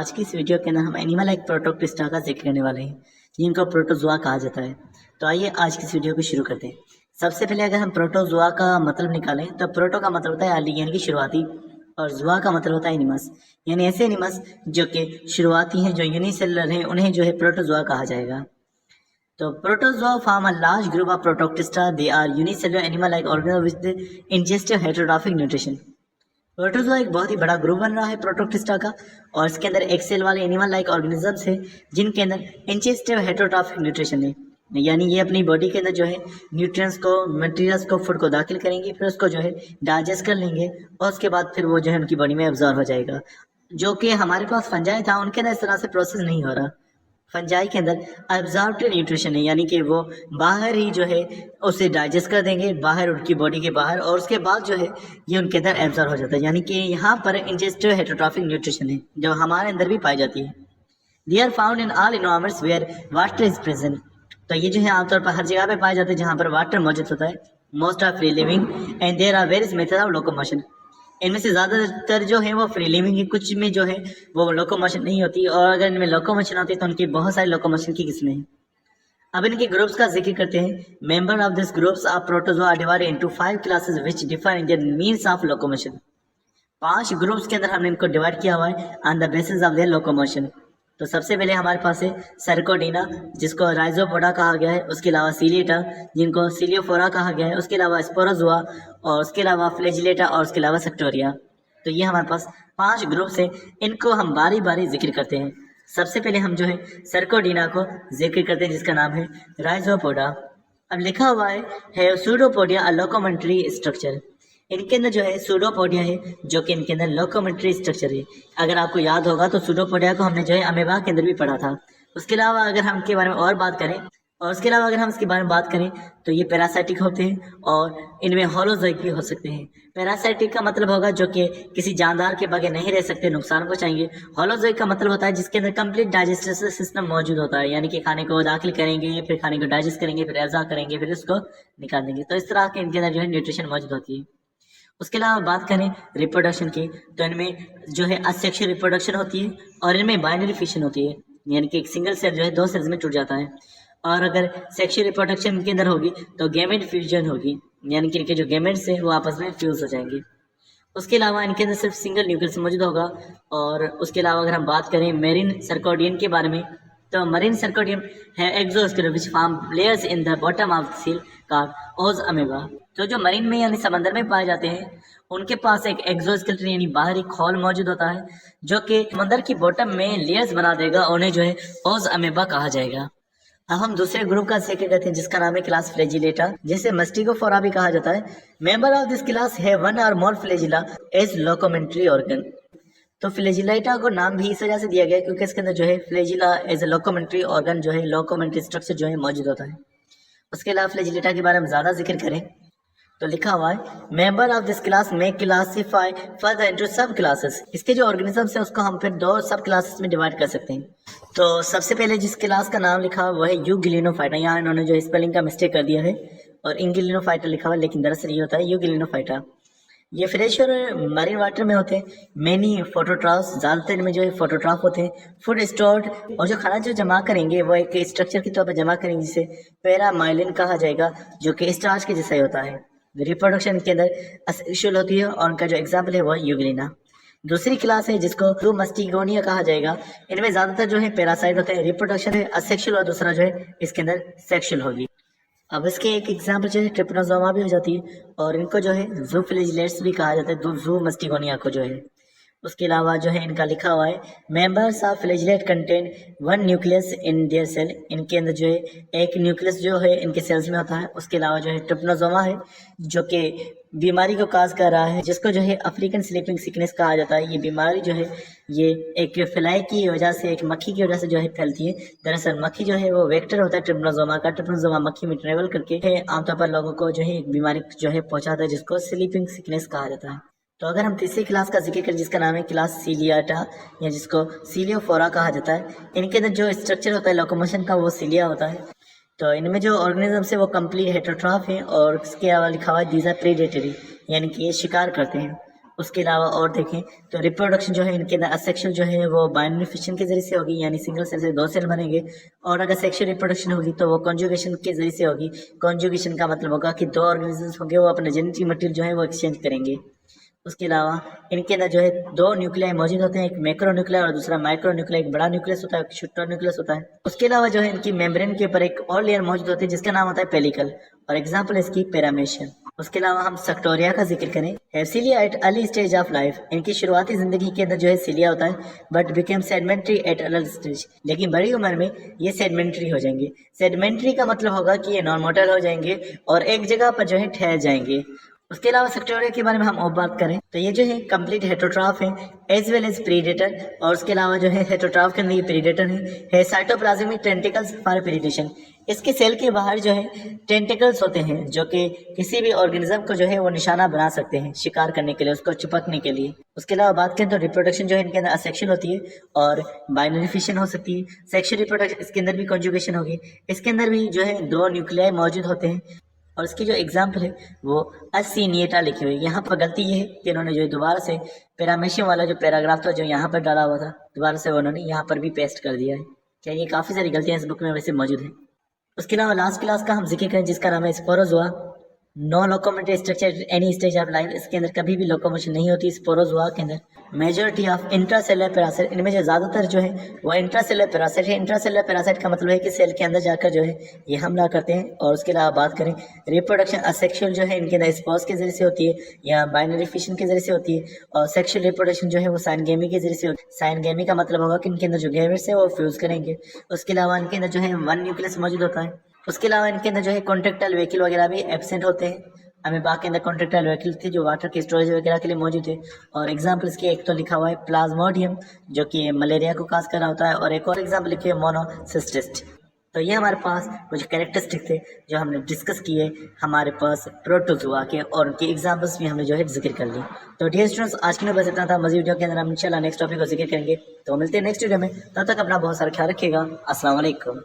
आज की इस वीडियो के अंदर हम एनिमल लाइक प्रोटोक्टिस्टा का जिक्र करने वाले हैं, जिनको प्रोटोजोआ कहा जाता है। तो आइए आज की इस वीडियो को शुरू करते हैं। सबसे पहले अगर हम प्रोटोजोआ का मतलब निकालें तो प्रोटो का मतलब होता है आदि यानी कि शुरुआती, और जोआ का मतलब होता है एनिमस यानी ऐसे एनिमस जो कि शुरुआती हैं, जो यूनिसेलुलर हैं, उन्हें जो है प्रोटोजोआ कहा जाएगा। तो protozoa form a large group of protoctista. They are unicellular animal like organism with ingestive heterotrophic nutrition. Protozoa एक बहुत ही बड़ा ग्रुप बन रहा है प्रोटोक्टिस्टा का, और इसके अंदर एक सेल वाले एनिमल लाइक ऑर्गेनिजम्स है जिनके अंदर इंजेस्टिव हेटेरोट्रॉफिक न्यूट्रिशन है, यानी ये अपनी बॉडी के अंदर जो है न्यूट्रिएंट्स को, मटेरियल्स को, फूड को दाखिल करेंगे, फिर उसको जो है डाइजेस्ट कर लेंगे और उसके बाद फिर वो जो है उनकी बॉडी में एब्जॉर्ब हो जाएगा। जो कि हमारे पास फंजाई था उनके अंदर इस तरह से प्रोसेस नहीं हो रहा। फंजाई के अंदर एब्जॉर्ब्ड न्यूट्रिशन है, यानी कि वो बाहर ही जो है उसे डाइजेस्ट कर देंगे, बाहर उनकी बॉडी के बाहर, और उसके बाद जो है ये उनके अंदर एब्जॉर्ब हो जाता है। यानी कि यहाँ पर इंजेस्टिव हेटेरोट्रॉफिक न्यूट्रिशन है जो हमारे अंदर भी पाई जाती है। They are found in all environments where water is present. तो ये जो है आमतौर पर हर जगह पे पाए जाते हैं जहाँ पर वाटर मौजूद होता है। Most are free living and there are various method of locomotion. इनमें से ज़्यादातर जो है वो फ्री लिविंग है, कुछ में जो है वो लोकोमोशन नहीं होती, और अगर इनमें लोकोमोशन होती है तो उनकी बहुत सारी लोकोमोशन की किस्में हैं। अब इनके ग्रुप्स का जिक्र करते हैं। Member of this groups of protozoa are divided into 5 classes which differ in their means of locomotion. 5 groups के अंदर हमने इनको डिवाइड किया हुआ है on the basis of their locomotion. तो सबसे पहले हमारे पास है सर्कोडीना, जिसको राइजोपोडा कहा गया है, उसके अलावा सीलिएटा, जिनको सीलियोफोरा कहा गया है, उसके अलावा स्पोरोजोआ, और उसके अलावा फ्लैजिलेटा, और उसके अलावा सेक्टोरिया। तो ये हमारे पास 5 ग्रुप्स हैं, इनको हम बारी बारी जिक्र करते हैं। सबसे पहले हम जो है सर्कोडीना को जिक्र करते हैं, जिसका नाम है राइजोपोडा। अब लिखा हुआ है सूडोपोडिया अ लोकोमेंट्री स्ट्रक्चर। इनके अंदर जो है सूडोपोडिया है जो कि इनके अंदर लोकोमेंट्री स्ट्रक्चर है। अगर आपको याद होगा तो सूडोपोडिया को हमने जो है अमेबा के अंदर भी पढ़ा था। उसके अलावा अगर हम इसके बारे में और बात करें, तो ये पैरासाइटिक होते हैं और इनमें होलोजोइक भी हो सकते हैं। पैरासाइटिक का मतलब होगा जो कि किसी जानदार के बगैर नहीं रह सकते, नुकसान पहुंचाएंगे। होलोजोइक का मतलब होता है जिसके अंदर कंप्लीट डाइजेस्टिव सिस्टम मौजूद होता है, यानी कि खाने को दाखिल करेंगे, फिर खाने को डाइजेस्ट करेंगे, फिर एब्जॉर्ब करेंगे, फिर उसको निकाल देंगे। तो इस तरह के इनके अंदर जो है न्यूट्रिशन मौजूद होती है। उसके अलावा बात करें रिप्रोडक्शन की, तो इनमें जो है असेक्सुअल रिप्रोडक्शन होती है और इनमें बाइनरी फिशन होती है, यानी कि एक सिंगल सेल जो है 2 सेल्स में टूट जाता है। और अगर सेक्सुअल रिप्रोडक्शन इनके अंदर होगी तो गैमेट फ्यूजन होगी, यानी कि इनके जो गैमेट्स हैं वो आपस में फ्यूज हो जाएंगे। उसके अलावा इनके अंदर सिर्फ सिंगल न्यूक्लियस मौजूद होगा। और उसके अलावा अगर हम बात करें मेरीन सर्कोडियन के बारे में, तो मरीन सर्कोडियम है exoskeleton which form layers in the bottom of the cell called ooze amoeba. तो जो मरीन में यानी समंदर में पाए जाते हैं उनके पास एक एक्सोस्केलेटन यानी बाहर एक खोल मौजूद होता है जो कि समंदर की बॉटम में लेयर्स बना देगा, और उन्हें जो है ओज अमीबा कहा जाएगा। अब हम दूसरे ग्रुप का जिक्र करते हैं जिसका नाम है क्लास फ्लैजिलेटा, जिसे मस्टिगोफोरा भी कहा जाता है। मेंबर ऑफ दिस क्लास है 1 और मोर फ्लैजिला एज लोकोमेंट्री ऑर्गन। तो फ्लैजिलेटा को नाम भी इस वजह से दिया गया क्योंकि इसके अंदर जो है फ्लैजिला एज ए लोकोमेंट्री ऑर्गन जो है लोकोमेंट्री स्ट्रक्चर जो है मौजूद होता है। उसके अलावा फ्लैजिलेटा के बारे में ज़्यादा जिक्र करें तो लिखा हुआ है मेंबर ऑफ दिस क्लास में क्लासीफाई फर्दर इनटू सब क्लासेस। इसके जो ऑर्गेनिजम्स है उसको हम फिर 2 सब क्लासेस में डिवाइड कर सकते हैं। तो सबसे पहले जिस क्लास का नाम लिखा हुआ है यूगिलिनोफाइटा, यहाँ इन्होंने जो स्पेलिंग का मिस्टेक कर दिया है और इंगिलिनोफाइटा लिखा हुआ है, लेकिन दरअसल ये होता है यूगिलिनोफाइटा। ये फ्रेश और मरीन वाटर में होते हैं। मैनी फोटोट्राफ्स, ज़्यादातर इनमें जो है फोटोट्राफ होते हैं। फूड स्टोर्ड, और जो खाना जो जमा करेंगे वो एक स्ट्रक्चर के तौर पर जमा करेंगे जिसे पैरामाइलिन कहा जाएगा, जो कि स्टार्च के जैसा ही होता है। रिप्रोडक्शन के अंदर असेक्सुअल होती है और उनका जो एग्जाम्पल है वो है यूग्लिना। दूसरी क्लास है जिसको टू मस्टिगोनिया कहा जाएगा। इनमें ज़्यादातर जो है पैरासाइट होते हैं। रिप्रोडक्शन है असेक्सुअल और दूसरा जो है इसके अंदर सेक्सुअल होगी। अब इसके एक एग्जाम्पल जो है ट्रिपनोसोमा भी हो जाती है, और इनको जो है ज़ूफ्लैजिलेट्स भी कहा जाता है, ज़ू मस्टिगोनिया को जो है। उसके अलावा जो है इनका लिखा हुआ है members of flagellate contain 1 nucleus in their cell. इनके अंदर जो है एक न्यूक्लियस जो है इनके सेल्स में होता है। उसके अलावा जो है ट्रिपनोसोमा है जो कि बीमारी को काज कर रहा है, जिसको जो है अफ्रीकन स्लीपिंग सिकनेस कहा जाता है। ये बीमारी जो है ये एक फ्लाई की वजह से, एक मक्खी की वजह से जो है फैलती है। दरअसल मक्खी जो है वो वेक्टर होता है ट्रिपनोसोमा का। ट्रिपनोसोमा मक्खी में ट्रेवल करके आमतौर पर लोगों को जो है एक बीमारी जो है पहुंचाता है जिसको स्लीपिंग सिकनेस कहा जाता है। तो अगर हम तीसरी क्लास का जिक्र करें जिसका नाम है क्लास सीलियाटा, या जिसको सीलियोफोरा कहा जाता है, इनके अंदर जो स्ट्रक्चर होता है लोकोमोशन का वो सीलिया होता है। तो इनमें जो ऑर्गेनिजम्स है वो कंप्लीट हेटेरोट्रॉफ है, और इसके अलावा लिखा हुआ है दीज आर प्रेडेटरी, यानी कि ये शिकार करते हैं। उसके अलावा और देखें तो रिप्रोडक्शन जो है इनके अंदर असेक्सुअल जो है वो बाइनरी फिशन के जरिए से होगी, यानी सिंगल सेल से 2 सेल बनेंगे। और अगर सेक्सुअल रिप्रोडक्शन होगी तो वो कॉन्जुगेशन के जरिए से होगी। कॉन्जुगेशन का मतलब होगा कि 2 ऑर्गेनिजम्स होंगे, वो अपने जेनेटिक मटेरियल जो है वो एक्सचेंज करेंगे। उसके अलावा इनके अंदर जो है 2 न्यूक्लियाई मौजूद होते हैं, एक मैक्रो न्यूक्लियर और दूसरा माइक्रो न्यूक्लियर। एक बड़ा न्यूक्लियस होता है, एक छोटा न्यूक्लियस होता है। उसके अलावा जो है इनकी मेम्ब्रेन के ऊपर एक और लेयर मौजूद होती है जिसका नाम होता है पेलिकल, और एग्जाम्पल इसकी पैरामेशियम। उसके अलावा हम सेक्टोरिया का जिक्र करें, हेसिलिया at early stage of life, इनकी शुरुआती जिंदगी के अंदर जो है सिलिया होता है, but became sedimentary eight early stage, लेकिन बड़ी उम्र में ये सेडमेंट्री हो जाएंगे। सेडमेंट्री का मतलब होगा कि ये नॉन मोर्टल हो जाएंगे और एक जगह पर जो है ठहर जाएंगे। उसके अलावा सेक्टोरिया के बारे में हम और बात करें तो ये जो है कंप्लीट हेटरोट्रॉफ है एज वेल एज प्रीडेटर, और उसके अलावा जो है हेटरोट्रॉफ के अंदर ये प्रीडेटर है साइटोप्लाज्म में टेंटिकल्स फॉर प्रीडेशन। इसके सेल के बाहर जो है टेंटिकल्स होते हैं जो कि किसी भी ऑर्गेनिज्म को जो है वो निशाना बना सकते हैं शिकार करने के लिए, उसको चिपकने के लिए। उसके अलावा बात करें तो रिप्रोडक्शन जो है इनके अंदर असेक्सुअल होती है और बाइनरी फिशन हो सकती है। सेक्सुअल रिप्रोडक्शन इसके अंदर भी कॉन्जुगेशन होगी, इसके अंदर भी जो है 2 न्यूक्लियाई मौजूद होते हैं। और इसकी जो एग्जाम्पल है वो असिनिएटा लिखी हुई है। यहाँ पर गलती ये है कि इन्होंने जो दोबारा से पैरामेशियम वाला जो पैराग्राफ था जो यहाँ पर डाला हुआ था, दोबारा से उन्होंने यहाँ पर भी पेस्ट कर दिया है। क्या ये काफ़ी सारी गलतियाँ इस बुक में वैसे मौजूद हैं। उसके अलावा लास्ट क्लास का हम जिक्र करें जिसका नाम है sporozoa. No locomotive structure any stage of life, इसके अंदर कभी भी लोकोमोशन नहीं होती स्पोरोजोआ के अंदर। मेजॉरिटी ऑफ इंट्रासेलुलर पैरासाइट, इनमें जो ज़्यादातर जो है वो इंट्रासेलुलर पैरासाइट है। इंट्रासेलुलर पैरासाइट का मतलब है कि सेल के अंदर जाकर जो है ये हमला करते हैं। और उसके अलावा बात करें रिप्रोडक्शन असेक्सुअल जो है इनके अंदर स्पॉस के जरिए से होती है या बाइनरी फिशन के जरिए से होती है, और सेक्सुअल रिप्रोडक्शन जो है वो साइनगेमी के जरिए से होती है। साइनगेमी का मतलब होगा कि इनके अंदर जो गैमेट्स है वो फ्यूज करेंगे। उसके अलावा इनके अंदर जो है 1 न्यूक्लियस मौजूद होता है। उसके अलावा इनके अंदर जो है कॉन्ट्रेक्टाइल व्हीकल वगैरह भी एब्सेंट होते हैं। अमीबा के अंदर कॉन्ट्रेक्टाइल व्हीकल थे जो वाटर के स्टोरेज वगैरह के लिए मौजूद है। और एग्जाम्पल्स के एक तो लिखा हुआ है प्लाज्मोडियम जो कि मलेरिया को काज कर रहा होता है, और एक और एग्जाम्पल लिखी है मोनोसिस्टिस्ट। तो ये हमारे पास कुछ कैरेक्टरिस्टिक थे जो हमने डिस्कस किए हमारे पास प्रोटोजोआ के, और उनके एग्जाम्पल्स भी हमने जो है जिक्र कर लिए। तो डियर स्टूडेंट्स आज के लिए बस इतना था। मज़ीद वीडियो के अंदर हम इंशाल्लाह नेक्स्ट टॉपिक को जिक्र करेंगे। तो मिलते हैं नेक्स्ट वीडियो में, तब तक अपना बहुत सारा ख्याल रखिएगा। अस्सलाम वालेकुम।